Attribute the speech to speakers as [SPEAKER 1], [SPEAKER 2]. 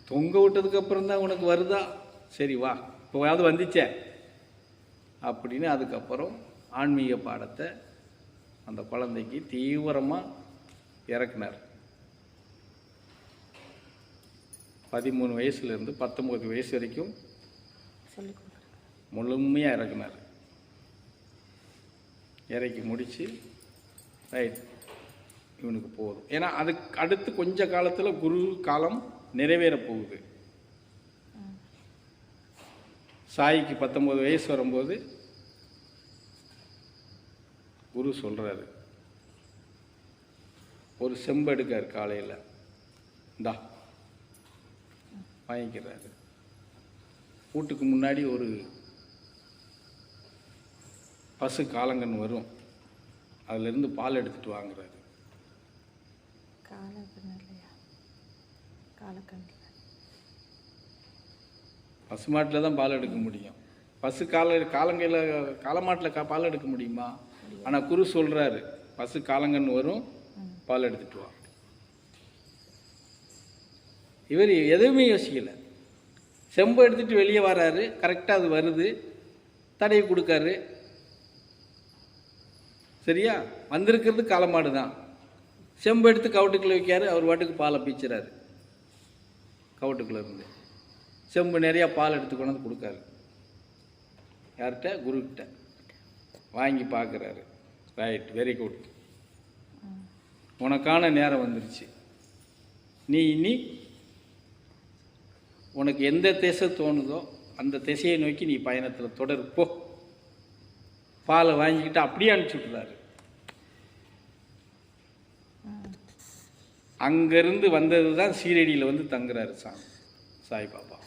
[SPEAKER 1] தொங்க விட்டதுக்கு அப்புறம் தான் உனக்கு வருதா, சரி வா இப்போவாவது வந்துச்சே அப்படின்னு அதுக்கப்புறம் ஆன்மீக பாடத்தை அந்த குழந்தைக்கு தீவிரமாக இறக்குனார். 13 வயசுலேருந்து 19 வயசு வரைக்கும் முழுமையாக இறக்குனார். இறக்கி முடித்து ரைட் இவனுக்கு போதும். ஏன்னா அதுக்கு அடுத்து கொஞ்ச காலத்தில் குரு காலம் நிறைவேற போகுது. சாய்க்கு 19 வயசு வரும்போது குரு சொல்கிறாரு, ஒரு செம்பு எடுக்கார் காலையில், இந்தா வாங்கிக்கிறாரு. வீட்டுக்கு முன்னாடி ஒரு பசு காலங்கன் வரும், அதிலிருந்து பால் எடுத்துகிட்டு வாங்குறாரு. பசுமாட்டில் தான் பால் எடுக்க முடியும். பசு காலங்கையில் காலமாட்டில் பால் எடுக்க முடியுமா? ஆனால் குரு சொல்கிறாரு, பசு காலங்கன்னு வரும், பால் எடுத்துகிட்டு வா. இவர் எதுவுமே யோசிக்கலை. செம்பு எடுத்துகிட்டு வெளியே வராரு, கரெக்டாக அது வருது, தடவி கொடுக்காரு. சரியா? வந்திருக்கிறது காலமாடு தான். செம்பு எடுத்து கவுட்டுக்குள்ளே வைக்காரு, அவர் வாட்டுக்கு பாலை பீச்சுறாரு. கவுட்டுக்குள்ளே இருந்து செம்பு நிறையா பால் எடுத்து கொண்டாந்து கொடுக்காரு. யார்கிட்ட? குருக்கிட்ட. வாங்கி பார்க்குறாரு. ரைட், வெரி குட், உனக்கான நேரம் வந்துருச்சு. நீ இனி உனக்கு எந்த திசை தோணுதோ அந்த திசையை நோக்கி நீ பயணத்தில் தொடர் போ. பாலை வாங்கிக்கிட்டு அப்படியே அனுப்பிச்சி விட்டுறாரு. அங்கேருந்து வந்தது தான் சீரடியில் வந்து தங்குறாரு சாய்பாபா.